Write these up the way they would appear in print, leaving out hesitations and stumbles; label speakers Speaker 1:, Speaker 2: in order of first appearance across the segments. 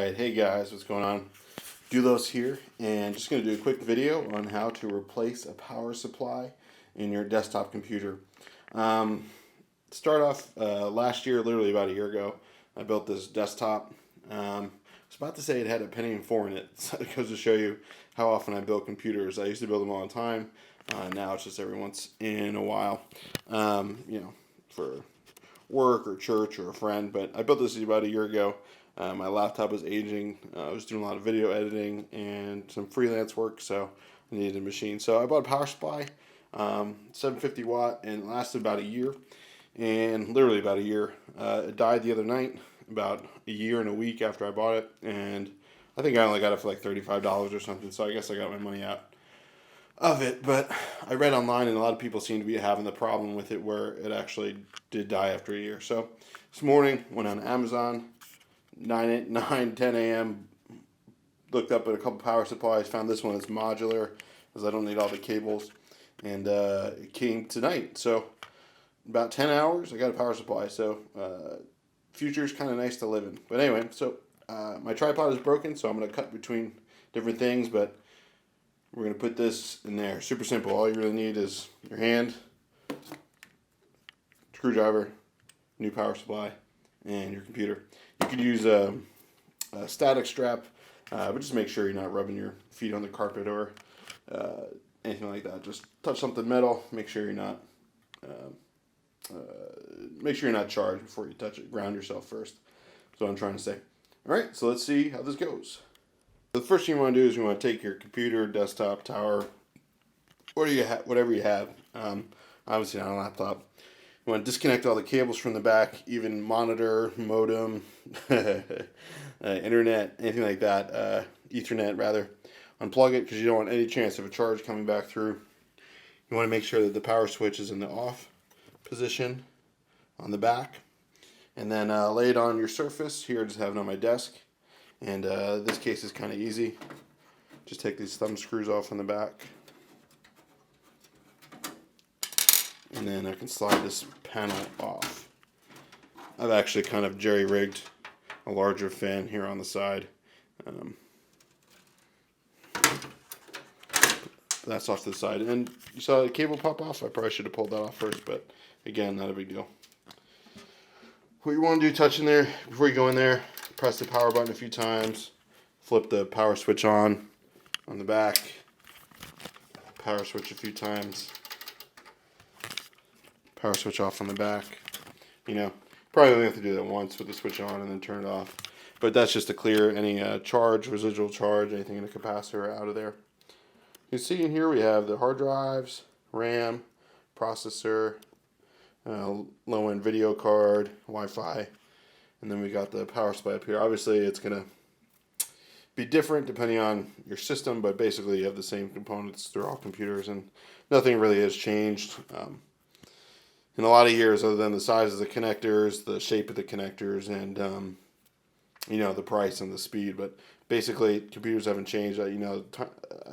Speaker 1: Alright, hey guys, what's going on? Doulos here, and just going to do a quick video on how to replace a power supply in your desktop computer. Start off last year, literally about a year ago, I built this desktop. I was about to say it had a Pentium 4 in it, so it goes to show you how often I build computers. I used to build them all the time, now it's just every once in a while, for work or church or a friend, but I built this about a year ago. My laptop was aging. I was doing a lot of video editing and some freelance work, so I needed a machine. So I bought a power supply, 750 watt, and it lasted about a year, and literally about a year. It died the other night, about a year and a week after I bought it, and I think I only got it for like $35 or something, so I guess I got my money out of it. But I read online, and a lot of people seem to be having the problem with it where it actually did die after a year. So this morning, went on Amazon, 10 a.m., looked up at a couple power supplies, found this one is modular, because I don't need all the cables, and it came tonight. So about 10 hours, I got a power supply, so future's kind of nice to live in. But anyway, so my tripod is broken, so I'm going to cut between different things, but we're going to put this in there. Super simple. All you really need is your hand, screwdriver, new power supply, and your computer. You could use a static strap, but just make sure you're not rubbing your feet on the carpet or anything like that. Just touch something metal. Make sure you're not charged before you touch it. Ground yourself first. That's what I'm trying to say. All right, so let's see how this goes. The first thing you want to do is you want to take your computer, desktop, tower, whatever you have. Obviously not a laptop. You want to disconnect all the cables from the back, even monitor, modem, internet, anything like that, Ethernet rather. Unplug it because you don't want any chance of a charge coming back through. You want to make sure that the power switch is in the off position on the back. And then lay it on your surface. Here I just have it on my desk. And this case is kind of easy. Just take these thumb screws off on the back. And then I can slide this panel off. I've actually kind of jerry-rigged a larger fan here on the side. That's off to the side. And you saw the cable pop off? I probably should have pulled that off first, but again, not a big deal. What you want to do, touch in there, before you go in there, press the power button a few times, flip the power switch on the back, power switch a few times, power switch off on the back. Probably only have to do that once with the switch on and then turn it off. But that's just to clear any charge, residual charge, anything in the capacitor out of there. You can see in here we have the hard drives, RAM, processor, low-end video card, Wi-Fi, and then we got the power supply up here. Obviously it's going to be different depending on your system, but basically you have the same components through all computers, and nothing really has changed in a lot of years other than the size of the connectors, the shape of the connectors, and the price and the speed. But basically computers haven't changed. I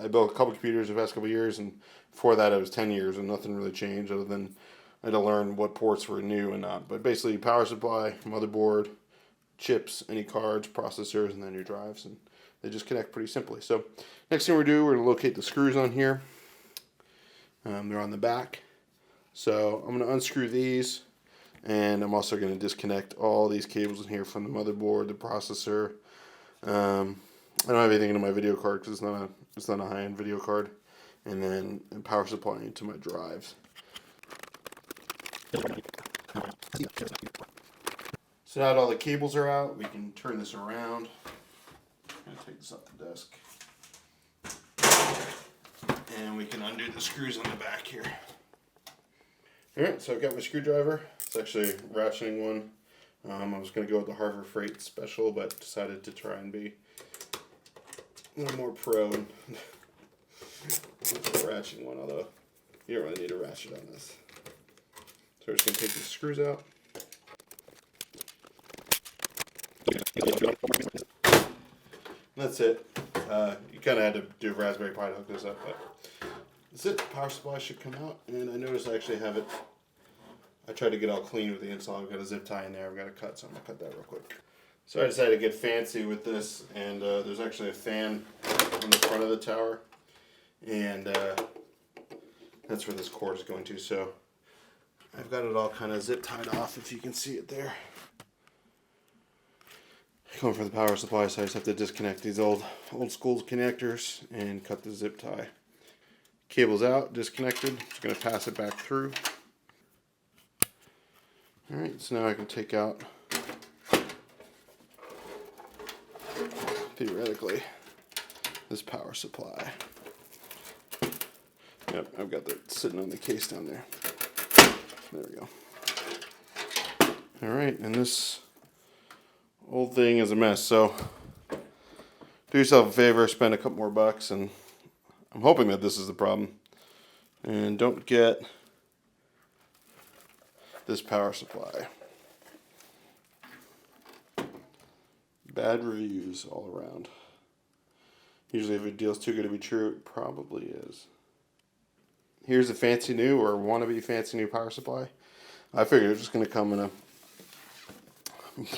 Speaker 1: built a couple computers the past couple of years, and before that it was 10 years and nothing really changed other than I had to learn what ports were new and not. But basically power supply, motherboard, chips, any cards, processors, and then your drives, and they just connect pretty simply. So next thing we're going to do, we're going to locate the screws on here. They're on the back. So I'm going to unscrew these, and I'm also going to disconnect all these cables in here from the motherboard, the processor. I don't have anything into my video card because it's not a high-end video card, and then power supply into my drives. So now that all the cables are out, we can turn this around. I'm going to take this off the desk, and we can undo the screws on the back here. Alright, so I've got my screwdriver. It's actually a ratcheting one. I was going to go with the Harbor Freight Special, but decided to try and be a little more pro with the ratcheting one, although you don't really need a ratchet on this. So we're just going to take the screws out. And that's it. You kind of had to do a Raspberry Pi to hook this up, but that's it. Power supply should come out, and I noticed I actually have it. I tried to get all clean with the install. I've got a zip tie in there. I've got to cut, so I'm going to cut that real quick. So I decided to get fancy with this, and there's actually a fan on the front of the tower, and that's where this cord is going to. So I've got it all kind of zip tied off, if you can see it there. Going for the power supply, so I just have to disconnect these old school connectors and cut the zip tie. Cable's out, disconnected. Just going to pass it back through. Alright, so now I can take out, theoretically, this power supply. Yep, I've got that sitting on the case down there. There we go. Alright, and this whole thing is a mess, so do yourself a favor, spend a couple more bucks, and I'm hoping that this is the problem. And don't get this power supply. Bad reviews all around. Usually if a deal's too good to be true, it probably is. Here's a fancy new, or wannabe fancy new power supply. I figured it was just going to come in a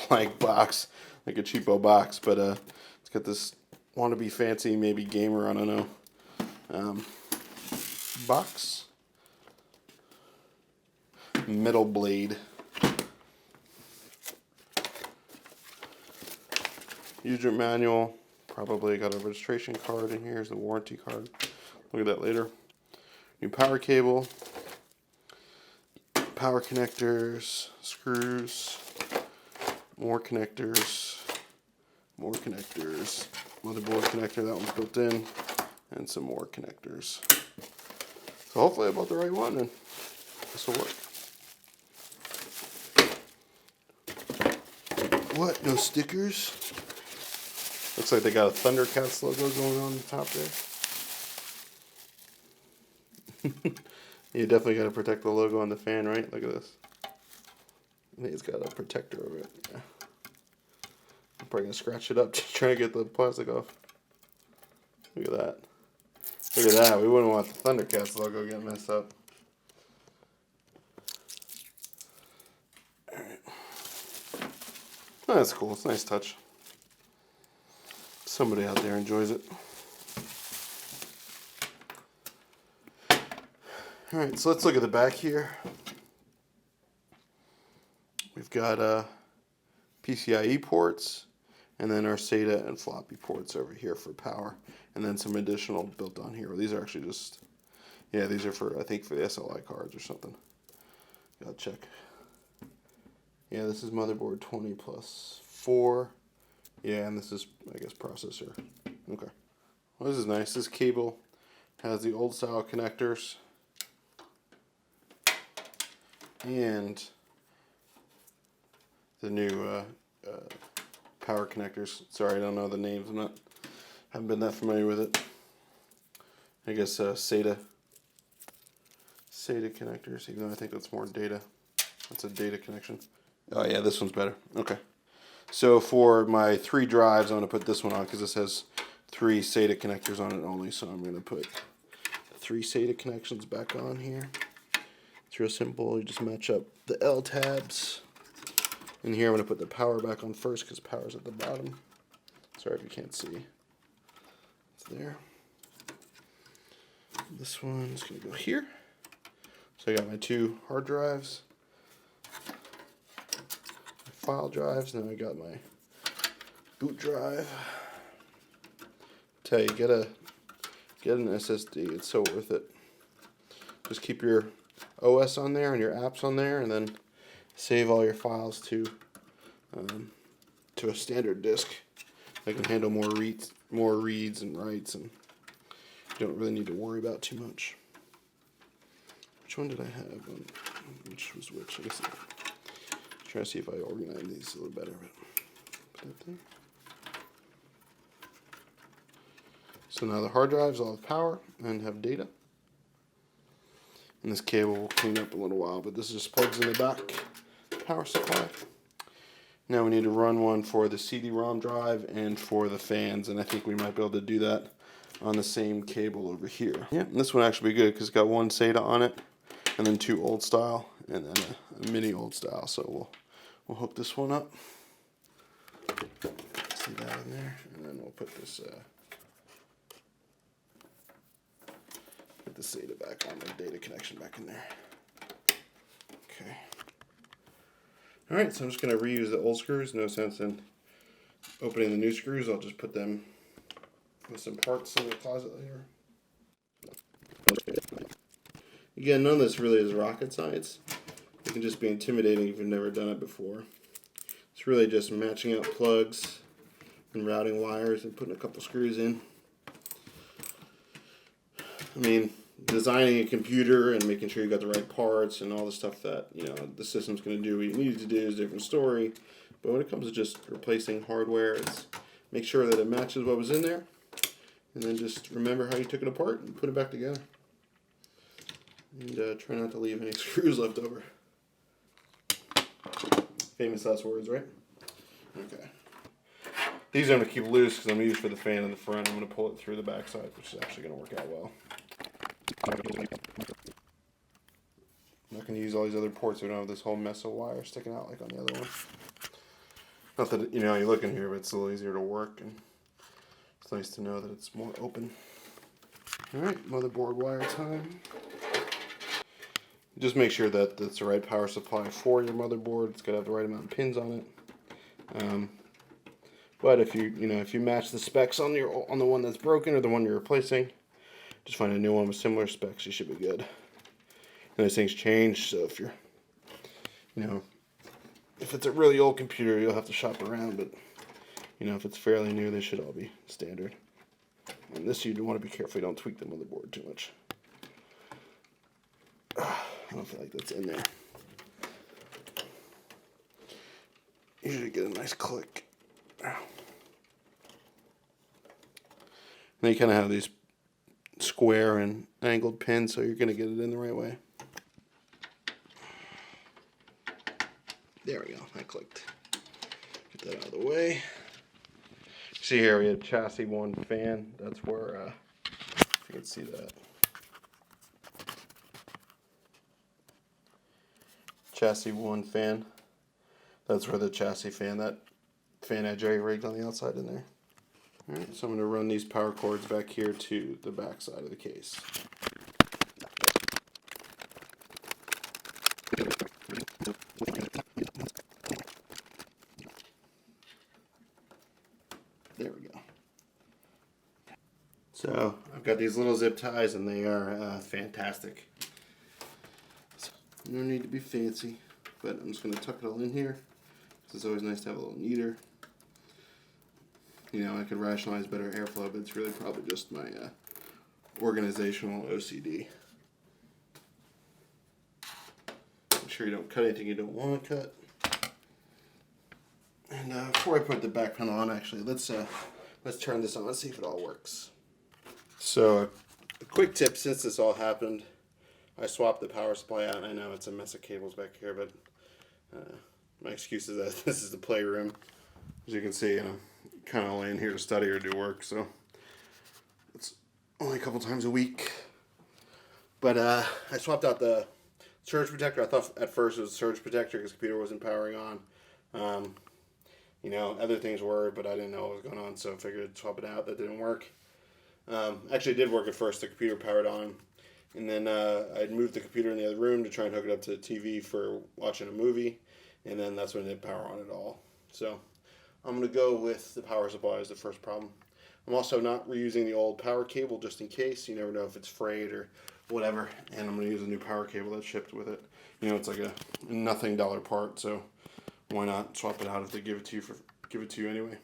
Speaker 1: blank box, like a cheapo box, but it's got this wannabe fancy, maybe gamer, I don't know, box. Metal blade. User manual. Probably got a registration card in here. Here's the warranty card. Look at that later. New power cable. Power connectors. Screws. More connectors. More connectors. Motherboard connector. That one's built in. And some more connectors. So hopefully I bought the right one and this will work. What? No stickers? Looks like they got a Thundercats logo going on the top there. You definitely got to protect the logo on the fan, right? Look at this. I think it's got a protector over it. Yeah. I'm probably going to scratch it up to try to get the plastic off. Look at that. Look at that. We wouldn't want the Thundercats logo getting messed up. Alright. Oh, that's cool. It's a nice touch. Somebody out there enjoys it. Alright, so let's look at the back here. We've got PCIe ports, and then our SATA and floppy ports over here for power, and then some additional built on here. These are actually just, yeah, these are for, I think, for the SLI cards or something. Gotta check. Yeah, this is motherboard 20 plus 4. Yeah, and this is, I guess, processor. Okay. Well, this is nice. This cable has the old style connectors and the new power connectors. Sorry, I don't know the names. Haven't been that familiar with it. I guess SATA connectors, even though I think that's more data. That's a data connection. Oh yeah, this one's better. Okay. So for my 3 drives, I'm going to put this one on because this has 3 SATA connectors on it only. So I'm going to put the 3 SATA connections back on here. It's real simple. You just match up the L tabs. And here I'm going to put the power back on first because power's at the bottom. Sorry if you can't see. It's there. This one's going to go here. So I got my 2 hard drives. File drives, and then I got my boot drive. Tell you, get an SSD. It's so worth it. Just keep your OS on there and your apps on there, and then save all your files to a standard disk that can handle more reads and writes, and you don't really need to worry about too much. Which one did I have? Which was which? I guess. Try to see if I organize these a little better. But put that there. So now the hard drives all have power and have data. And this cable will clean up a little while, but this just plugs in the back power supply. Now we need to run one for the CD-ROM drive and for the fans, and I think we might be able to do that on the same cable over here. Yeah, and this one actually be good because it's got 1 SATA on it, and then 2 old style, and then a mini old style. So we'll hook this one up. See that in there, and then we'll put this SATA back on, the data connection back in there. Okay. All right, so I'm just going to reuse the old screws. No sense in opening the new screws. I'll just put them with some parts in the closet later. Again, none of this really is rocket science. It can just be intimidating if you've never done it before. It's really just matching out plugs and routing wires and putting a couple screws in. I mean, designing a computer and making sure you got the right parts and all the stuff that, you know, the system's going to do what you need it to do is a different story. But when it comes to just replacing hardware, it's make sure that it matches what was in there, and then just remember how you took it apart and put it back together. And try not to leave any screws left over. Famous last words, right? Okay. These I'm going to keep loose because I'm going to use for the fan in the front. I'm going to pull it through the backside, which is actually going to work out well. I'm not going to use all these other ports so we don't have this whole mess of wire sticking out like on the other one. Not that, you know, you look in here, but it's a little easier to work, and it's nice to know that it's more open. Alright, motherboard wire time. Just make sure that that's the right power supply for your motherboard. It's got to have the right amount of pins on it. But if you match the specs on the one that's broken or the one you're replacing, just find a new one with similar specs. You should be good. And those things change, so if you're, if it's a really old computer, you'll have to shop around. But if it's fairly new, they should all be standard. And this you want to be careful you don't tweak the motherboard too much. I don't feel like that's in there. Usually get a nice click. Then you kind of have these square and angled pins, so you're going to get it in the right way. There we go, I clicked. Get that out of the way. See here we have chassis 1 fan. That's where, if you can see that. Chassis 1 fan. That's where the chassis fan, that fan I jerry-rigged on the outside in there. Alright, so I'm going to run these power cords back here to the back side of the case. There we go. So I've got these little zip ties and they are fantastic. So, no need to be fancy, but I'm just going to tuck it all in here. It's always nice to have a little neater. I could rationalize better airflow, but it's really probably just my organizational OCD. Make sure you don't cut anything you don't want to cut. And before I put the back panel on, actually, let's turn this on and see if it all works. So a quick tip, since this all happened, I swapped the power supply out. I know it's a mess of cables back here, but my excuse is that this is the playroom. As you can see, I'm kind of laying here to study or do work, so it's only a couple times a week. But I swapped out the surge protector. I thought at first it was a surge protector because the computer wasn't powering on. Other things were, but I didn't know what was going on, so I figured I'd swap it out. That didn't work. Actually, it did work at first. The computer powered on, and then I'd moved the computer in the other room to try and hook it up to the TV for watching a movie, and then that's when it didn't power on at all. So I'm going to go with the power supply as the first problem. I'm also not reusing the old power cable just in case. You never know if it's frayed or whatever, and I'm going to use a new power cable that's shipped with it. It's like a nothing dollar part, so why not swap it out if they give it to you anyway.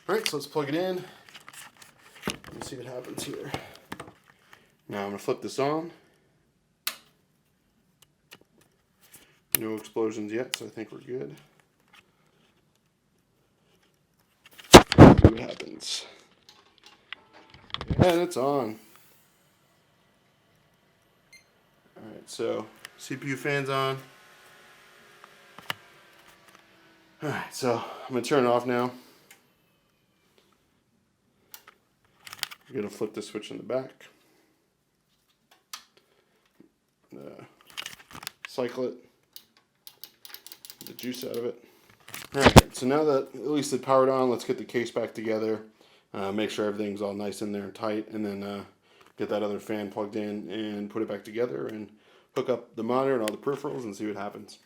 Speaker 1: Alright, so let's plug it in and see what happens here. Now I'm going to flip this on. No explosions yet, so I think we're good. See what happens. And it's on. Alright, so CPU fan's on. Alright, so I'm going to turn it off now. I'm going to flip the switch in the back. Cycle it. Get the juice out of it. Alright, so now that at least it's powered on, let's get the case back together. Make sure everything's all nice in there and tight, and then get that other fan plugged in and put it back together and hook up the monitor and all the peripherals and see what happens.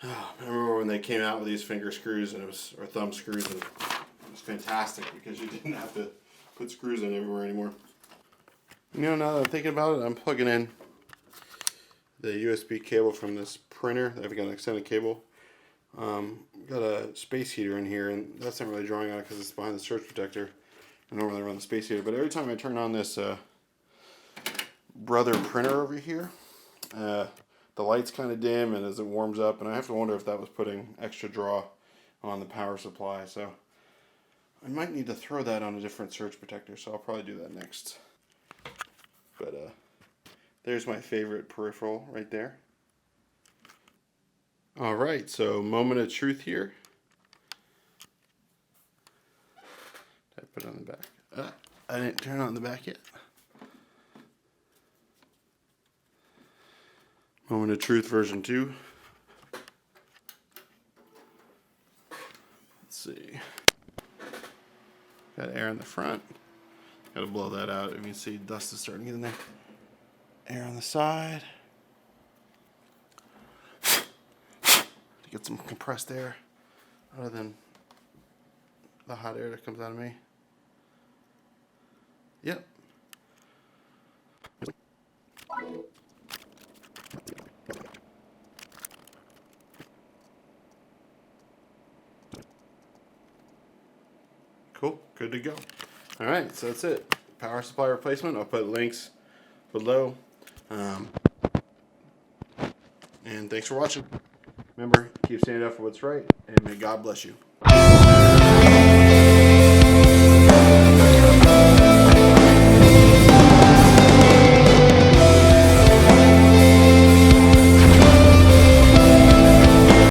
Speaker 1: I remember when they came out with these finger screws and or thumb screws, and it was fantastic because you didn't have to put screws in everywhere anymore. You know, now that I'm thinking about it, I'm plugging in the USB cable from this printer. I've got an extended cable. Got a space heater in here, and that's not really drawing on it because it's behind the surge protector. I normally run the space heater, but every time I turn on this brother printer over here, the light's kind of dim, and as it warms up, and I have to wonder if that was putting extra draw on the power supply. So I might need to throw that on a different surge protector, so I'll probably do that next. But there's my favorite peripheral right there. Alright, so moment of truth here. Did I put it on the back? I didn't turn on the back yet. Moment of truth version 2. Let's see. Got air in the front. Gotta blow that out. You can see dust is starting to get in there. Air on the side. Get some compressed air other than the hot air that comes out of me. Yep. Cool, good to go. All right, so that's it. Power supply replacement. I'll put links below. And thanks for watching. Remember, keep standing up for what's right, and may God bless you.